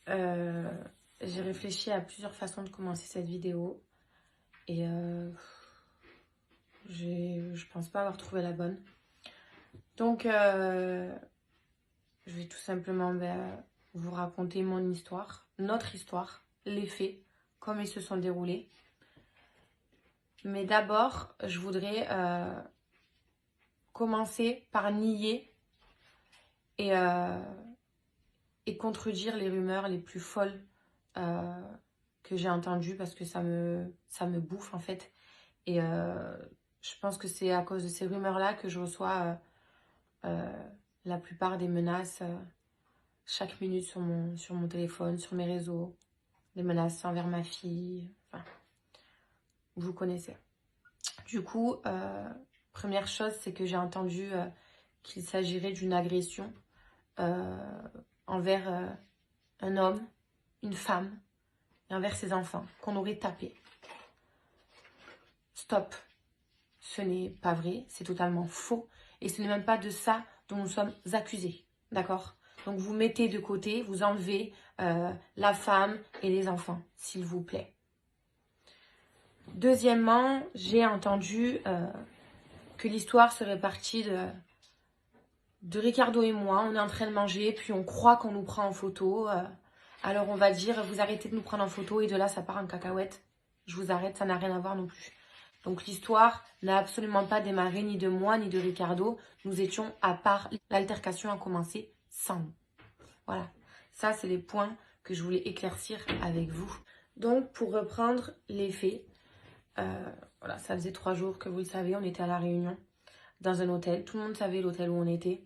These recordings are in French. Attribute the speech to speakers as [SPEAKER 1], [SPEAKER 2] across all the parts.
[SPEAKER 1] Euh, j'ai réfléchi à plusieurs façons de commencer cette vidéo et je pense pas avoir trouvé la bonne. Donc, je vais tout simplement vous raconter mon histoire, notre histoire, les faits, comme ils se sont déroulés. Mais d'abord, je voudrais commencer par nier et, euh, et contredire les rumeurs les plus folles euh, que j'ai entendues parce que ça me bouffe en fait. Et je pense que c'est à cause de ces rumeurs-là que je reçois la plupart des menaces chaque minute sur mon téléphone, sur mes réseaux. Des menaces envers ma fille. Enfin, vous connaissez. Du coup, première chose, c'est que j'ai entendu qu'il s'agirait d'une agression euh, envers un homme, une femme et envers ses enfants, qu'on aurait tapé. Stop. Ce n'est pas vrai, c'est totalement faux. Et ce n'est même pas de ça dont nous sommes accusés. D'accord? Donc vous mettez de côté, vous enlevez la femme et les enfants, s'il vous plaît. Deuxièmement, j'ai entendu que l'histoire serait partie de Ricardo et moi. On est en train de manger, puis on croit qu'on nous prend en photo. Alors on va dire, vous arrêtez de nous prendre en photo et de là, ça part en cacahuète. Je vous arrête, ça n'a rien à voir non plus. Donc l'histoire n'a absolument pas démarré ni de moi ni de Ricardo. Nous étions à part. L'altercation a commencé sans nous. Voilà. Ça, c'est les points que je voulais éclaircir avec vous. Donc, pour reprendre les faits, voilà, ça faisait 3 jours que vous le savez, on était à La Réunion, dans un hôtel. Tout le monde savait l'hôtel où on était.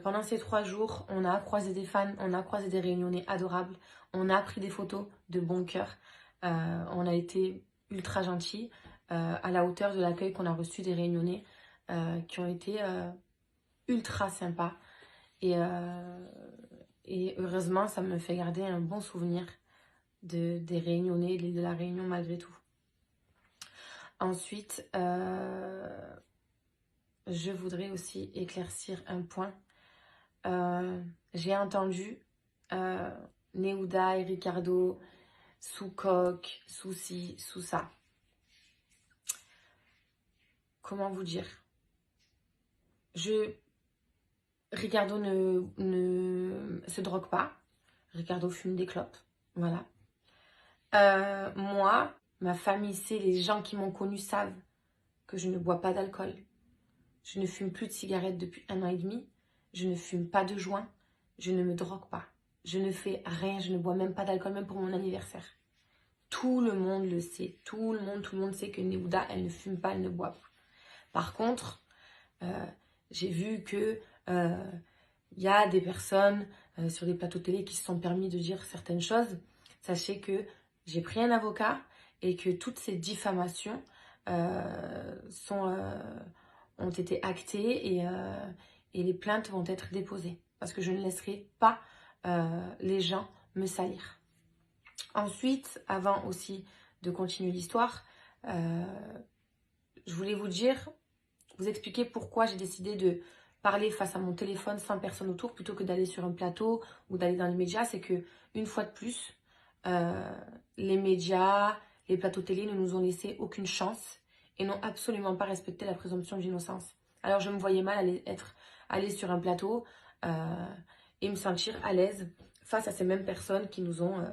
[SPEAKER 1] Pendant ces 3 jours, on a croisé des fans, on a croisé des Réunionnais adorables, on a pris des photos de bon cœur. On a été ultra gentils, à la hauteur de l'accueil qu'on a reçu des Réunionnais, qui ont été ultra sympas. Et heureusement, ça me fait garder un bon souvenir des Réunionnais, de la Réunion malgré tout. Ensuite, je voudrais aussi éclaircir un point. J'ai entendu Néouda et Ricardo sous coque, sous ci, sous ça. Comment vous dire? Ricardo ne se drogue pas. Ricardo fume des clopes. Voilà. Moi, ma famille sait, les gens qui m'ont connue savent que je ne bois pas d'alcool. Je ne fume plus de cigarettes depuis 1 an et demi. Je ne fume pas de joint. Je ne me drogue pas. Je ne fais rien. Je ne bois même pas d'alcool, même pour mon anniversaire. Tout le monde le sait. Tout le monde sait que Néouda, elle ne fume pas, elle ne boit pas. Par contre, j'ai vu que y a des personnes sur des plateaux télé qui se sont permis de dire certaines choses. Sachez que j'ai pris un avocat et que toutes ces diffamations ont été actées et les plaintes vont être déposées. Parce que je ne laisserai pas les gens me salir. Ensuite, avant aussi de continuer l'histoire, je voulais vous expliquer pourquoi j'ai décidé de parler face à mon téléphone sans personne autour plutôt que d'aller sur un plateau ou d'aller dans les médias. C'est que, une fois de plus, les médias, les plateaux télé ne nous ont laissé aucune chance et n'ont absolument pas respecté la présomption d'innocence. Alors je me voyais mal aller sur un plateau et me sentir à l'aise face à ces mêmes personnes qui nous ont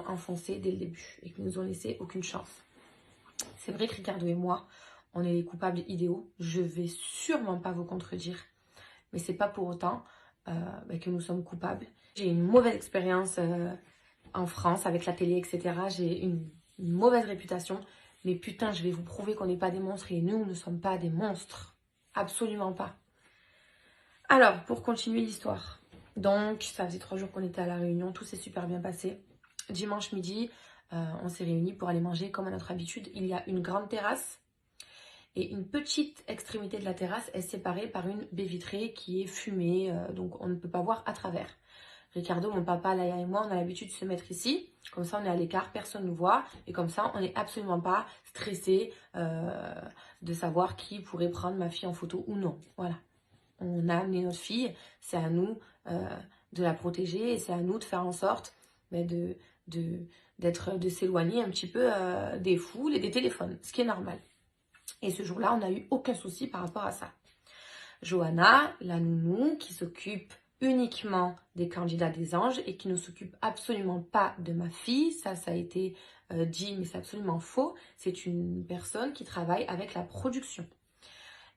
[SPEAKER 1] enfoncés dès le début et qui nous ont laissé aucune chance. C'est vrai que Ricardo et moi, on est les coupables idéaux. Je vais sûrement pas vous contredire, mais c'est pas pour autant que nous sommes coupables. J'ai une mauvaise expérience en France avec la télé, etc. J'ai une mauvaise réputation, mais putain, je vais vous prouver qu'on n'est pas des monstres et nous ne sommes pas des monstres. Absolument pas. Alors, pour continuer l'histoire. Donc, ça faisait 3 jours qu'on était à La Réunion, tout s'est super bien passé. Dimanche midi, on s'est réunis pour aller manger comme à notre habitude. Il y a une grande terrasse et une petite extrémité de la terrasse est séparée par une baie vitrée qui est fumée, donc on ne peut pas voir à travers. Ricardo, mon papa, Laïa et moi, on a l'habitude de se mettre ici. Comme ça, on est à l'écart, personne ne nous voit. Et comme ça, on n'est absolument pas stressé de savoir qui pourrait prendre ma fille en photo ou non. Voilà. On a amené notre fille, c'est à nous de la protéger et c'est à nous de faire en sorte de s'éloigner un petit peu des foules et des téléphones, ce qui est normal. Et ce jour-là, on n'a eu aucun souci par rapport à ça. Johanna, la nounou, qui s'occupe uniquement des candidats des anges et qui ne s'occupe absolument pas de ma fille, ça a été dit, mais c'est absolument faux. C'est une personne qui travaille avec la production.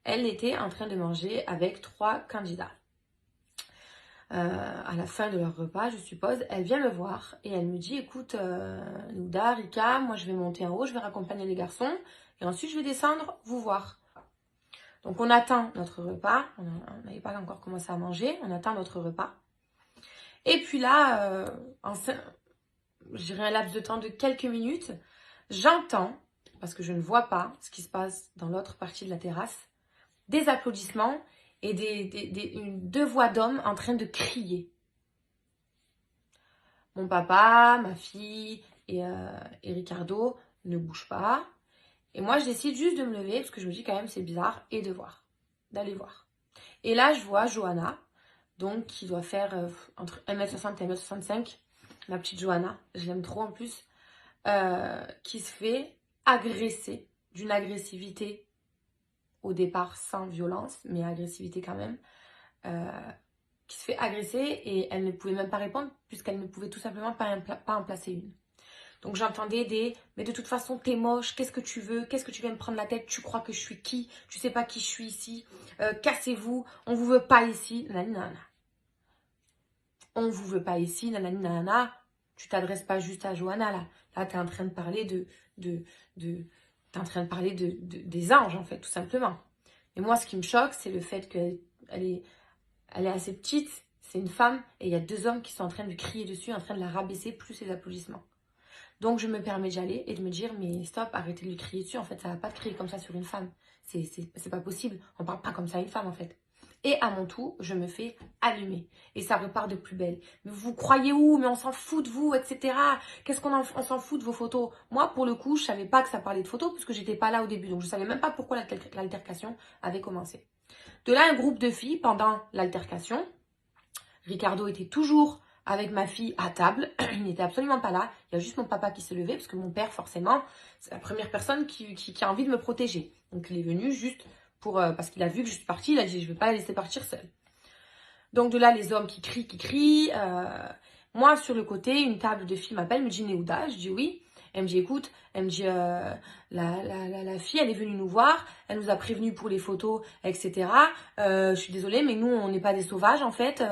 [SPEAKER 1] Elle était en train de manger avec 3 candidats. À la fin de leur repas, je suppose, elle vient me voir et elle me dit, écoute, Nouda, Rika, moi je vais monter en haut, je vais raccompagner les garçons et ensuite je vais descendre vous voir. Donc on attend notre repas, on n'avait pas encore commencé à manger, on attend notre repas. Et puis là, je dirais un laps de temps de quelques minutes, j'entends, parce que je ne vois pas ce qui se passe dans l'autre partie de la terrasse, des applaudissements et 2 voix d'hommes en train de crier. Mon papa, ma fille et Ricardo ne bougent pas. Et moi, je décide juste de me lever, parce que je me dis quand même c'est bizarre, et d'aller voir. Et là, je vois Johanna, donc qui doit faire entre 1m60 et 1m65, la petite Johanna, je l'aime trop en plus, qui se fait agresser d'une agressivité, au départ sans violence, mais agressivité quand même, qui se fait agresser et elle ne pouvait même pas répondre puisqu'elle ne pouvait tout simplement pas en placer une. Donc j'entendais mais de toute façon t'es moche, qu'est-ce que tu veux, qu'est-ce que tu viens me prendre la tête, tu crois que je suis qui, tu sais pas qui je suis ici, cassez-vous, on vous veut pas ici, nanani nanana. On vous veut pas ici, nanani nanana. Tu t'adresses pas juste à Johanna là, là t'es en train de parler t'es en train de parler des anges en fait, tout simplement. Et moi ce qui me choque c'est le fait qu'elle est assez petite, c'est une femme, et il y a 2 hommes qui sont en train de crier dessus, en train de la rabaisser, plus les applaudissements. Donc je me permets d'y aller et de me dire, mais stop, arrêtez de lui crier dessus, en fait, ça va pas de crier comme ça sur une femme. C'est pas possible, on parle pas comme ça à une femme, en fait. Et à mon tour, je me fais allumer. Et ça repart de plus belle. Mais vous croyez où? Mais on s'en fout de vous, etc. Qu'est-ce on s'en fout de vos photos? Moi, pour le coup, je savais pas que ça parlait de photos, parce que j'étais pas là au début. Donc je savais même pas pourquoi l'altercation avait commencé. De là, un groupe de filles, pendant l'altercation, Ricardo était toujours avec ma fille à table. Il n'était absolument pas là. Il y a juste mon papa qui s'est levé, parce que mon père, forcément, c'est la première personne qui a envie de me protéger. Donc, il est venu juste parce qu'il a vu que je suis partie. Il a dit, je ne vais pas la laisser partir seule. Donc, de là, les hommes qui crient. Moi, sur le côté, une table de filles m'appelle, me dit, Néouda. Je dis oui. Elle me dit, écoute, elle me dit, la fille, elle est venue nous voir, elle nous a prévenus pour les photos, etc. Je suis désolée, mais nous, on n'est pas des sauvages, en fait.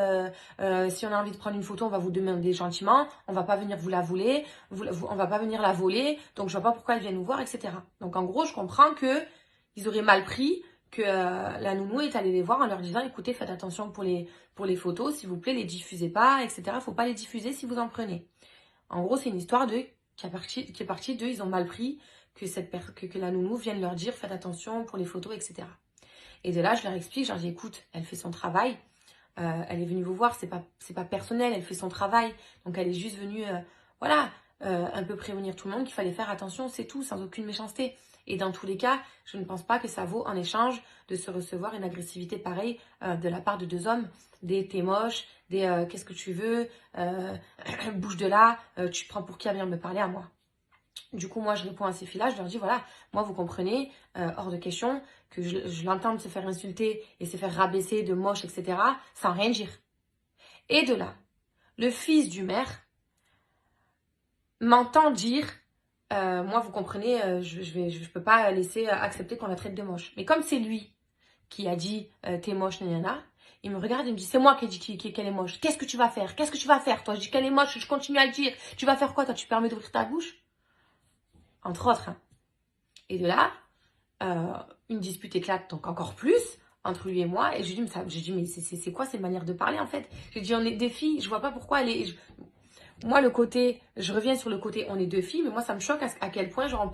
[SPEAKER 1] Si on a envie de prendre une photo, on va vous demander gentiment, on va pas venir vous la voler, on va pas venir la voler, donc je vois pas pourquoi elle vient nous voir, etc. Donc, en gros, je comprends que ils auraient mal pris que la nounou est allée les voir en leur disant, écoutez, faites attention pour les photos, s'il vous plaît, les diffusez pas, etc. Faut pas les diffuser si vous en prenez. En gros, c'est une histoire qui est partie d'eux, ils ont mal pris que la nounou vienne leur dire faites attention pour les photos, etc. Et de là, je leur explique, je leur dis écoute, elle fait son travail, elle est venue vous voir, c'est pas personnel, elle fait son travail, donc elle est juste venue, un peu prévenir tout le monde qu'il fallait faire attention, c'est tout, sans aucune méchanceté. Et dans tous les cas, je ne pense pas que ça vaut en échange de se recevoir une agressivité pareille de la part de 2 hommes, des t'es moche, des qu'est-ce que tu veux, bouge de là, tu te prends pour qui à venir me parler à moi. Du coup, moi, je réponds à ces filles-là, je leur dis, voilà, moi, vous comprenez, hors de question, que je l'entende se faire insulter et se faire rabaisser de moche, etc., sans rien dire. Et de là, le fils du maire m'entend dire, moi, vous comprenez, je peux pas laisser accepter qu'on la traite de moche. Mais comme c'est lui qui a dit, t'es moche, nanana, il me regarde et me dit, c'est moi qui ai dit qu'elle est moche. Qu'est-ce que tu vas faire? Qu'est-ce que tu vas faire, toi? Je dis qu'elle est moche, je continue à le dire. Tu vas faire quoi, toi? Tu permets d'ouvrir ta bouche? Entre autres. Hein. Et de là, une dispute éclate donc encore plus entre lui et moi. Et je lui dis, mais c'est quoi ces manières de parler en fait? J'ai dit, on est des filles, je vois pas pourquoi elle est... Moi, je reviens sur le côté, on est 2 filles, mais moi, ça me choque à quel point genre,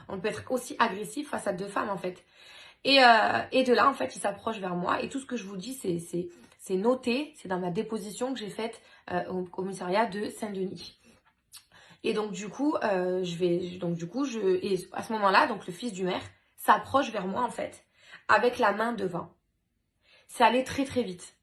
[SPEAKER 1] on peut être aussi agressif face à 2 femmes en fait. Et de là, en fait, il s'approche vers moi. Et tout ce que je vous dis, c'est noté, c'est dans ma déposition que j'ai faite au commissariat de Saint-Denis. Et donc, du coup, et à ce moment-là, donc le fils du maire s'approche vers moi, en fait, avec la main devant. C'est allé très, très vite.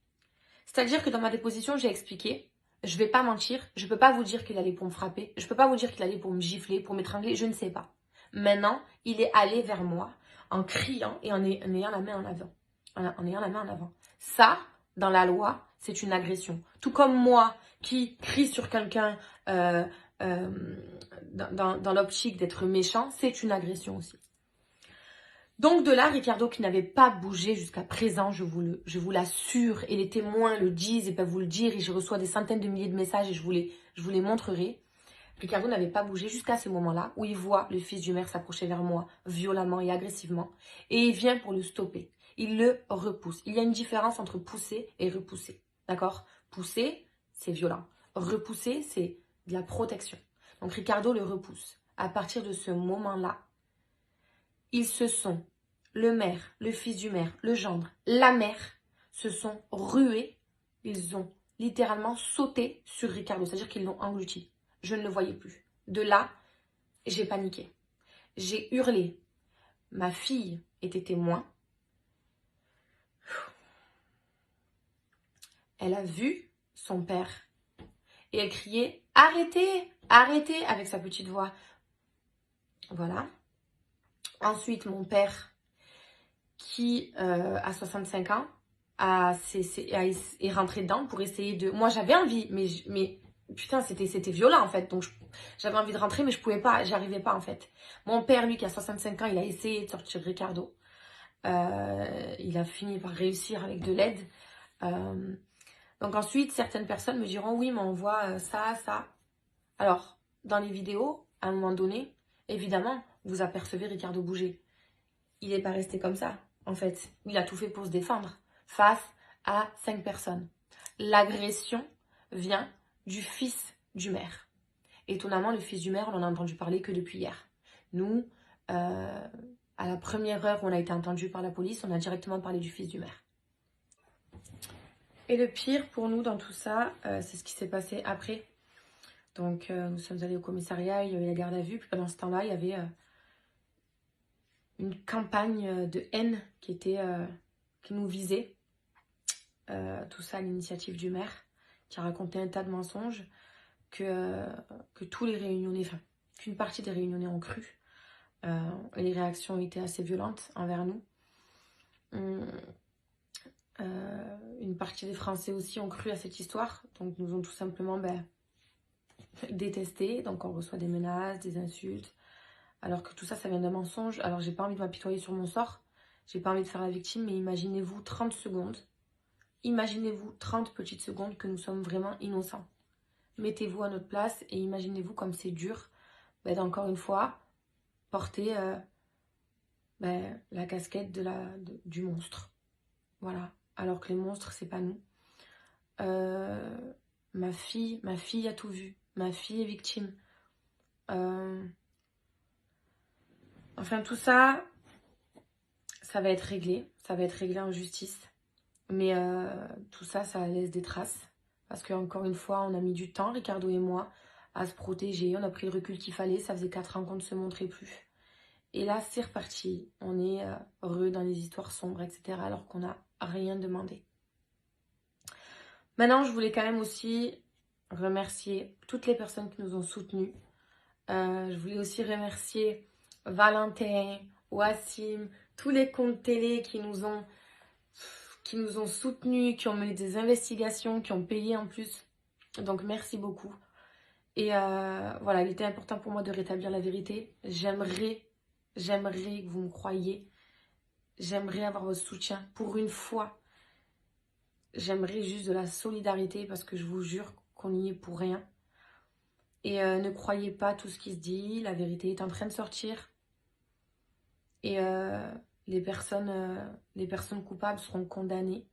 [SPEAKER 1] C'est-à-dire que dans ma déposition, j'ai expliqué, je vais pas mentir, je peux pas vous dire qu'il allait pour me frapper, je peux pas vous dire qu'il allait pour me gifler, pour m'étrangler, je ne sais pas. Maintenant, il est allé vers moi en criant et en ayant la main en avant. En ayant la main en avant. Ça, dans la loi, c'est une agression. Tout comme moi qui crie sur quelqu'un dans l'optique d'être méchant, c'est une agression aussi. Donc de là, Ricardo qui n'avait pas bougé jusqu'à présent, je vous l'assure, et les témoins le disent et peuvent vous le dire, et je reçois des centaines de milliers de messages et je vous les montrerai. Ricardo n'avait pas bougé jusqu'à ce moment-là où il voit le fils du maire s'approcher vers moi violemment et agressivement et il vient pour le stopper. Il le repousse. Il y a une différence entre pousser et repousser. D'accord? Pousser, c'est violent. Repousser, c'est de la protection. Donc Ricardo le repousse. À partir de ce moment-là, ils se sont, le maire, le fils du maire, le gendre, la mère, se sont rués. Ils ont littéralement sauté sur Ricardo, c'est-à-dire qu'ils l'ont englouti. Je ne le voyais plus. De là, j'ai paniqué. J'ai hurlé. Ma fille était témoin. Elle a vu son père et elle criait « Arrêtez, arrêtez » avec sa petite voix. Voilà. Ensuite, mon père, qui a 65 ans, est rentré dedans pour essayer de... Moi, j'avais envie, mais putain, c'était violent, en fait. Donc, j'avais envie de rentrer, mais je pouvais pas, j'arrivais pas, en fait. Mon père, lui, qui a 65 ans, il a essayé de sortir Ricardo. Il a fini par réussir avec de l'aide. Donc ensuite, certaines personnes me diront, oui, mais on voit ça, ça. Alors, dans les vidéos, à un moment donné, évidemment, vous apercevez Ricardo bouger. Il n'est pas resté comme ça, en fait. Il a tout fait pour se défendre face à 5 personnes. L'agression vient du fils du maire. Étonnamment, le fils du maire, on en a entendu parler que depuis hier. Nous, à la première heure où on a été entendu par la police, on a directement parlé du fils du maire. Et le pire pour nous dans tout ça, c'est ce qui s'est passé après. Donc, nous sommes allés au commissariat, il y avait la garde à vue. Puis pendant ce temps-là, il y avait une campagne de haine qui nous visait. Tout ça à l'initiative du maire, qui a raconté un tas de mensonges que tous les réunionnais, enfin, qu'une partie des réunionnais ont cru. Et les réactions ont été assez violentes envers nous. Une partie des Français aussi ont cru à cette histoire, donc nous ont tout simplement détesté. Donc on reçoit des menaces, des insultes, alors que tout ça, ça vient d'un mensonge. Alors j'ai pas envie de m'apitoyer sur mon sort, j'ai pas envie de faire la victime, mais imaginez-vous 30 secondes, imaginez-vous 30 petites secondes que nous sommes vraiment innocents. Mettez-vous à notre place et imaginez-vous comme c'est dur, d'encore une fois, porter la casquette du monstre. Voilà. Alors que les monstres, c'est pas nous. Ma fille a tout vu. Ma fille est victime. Enfin, tout ça, ça va être réglé. Ça va être réglé en justice. Mais tout ça, ça laisse des traces. Parce qu'encore une fois, on a mis du temps, Ricardo et moi, à se protéger. On a pris le recul qu'il fallait. Ça faisait 4 ans qu'on ne se montrait plus. Et là, c'est reparti. On est heureux dans les histoires sombres, etc. Alors qu'on n'a rien demandé. Maintenant, je voulais quand même aussi remercier toutes les personnes qui nous ont soutenus. Je voulais aussi remercier Valentin, Wassim, tous les comptes télé qui nous ont soutenus, qui ont mené des investigations, qui ont payé en plus. Donc, merci beaucoup. Et voilà, il était important pour moi de rétablir la vérité. J'aimerais que vous me croyiez. J'aimerais avoir votre soutien pour une fois. J'aimerais juste de la solidarité parce que je vous jure qu'on n'y est pour rien. Et ne croyez pas tout ce qui se dit. La vérité est en train de sortir. Et les personnes coupables seront condamnées.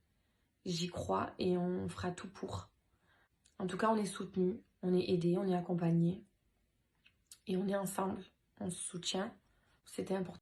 [SPEAKER 1] J'y crois et on fera tout pour. En tout cas, on est soutenus, on est aidés, on est accompagnés. Et on est ensemble. On se soutient. C'était important.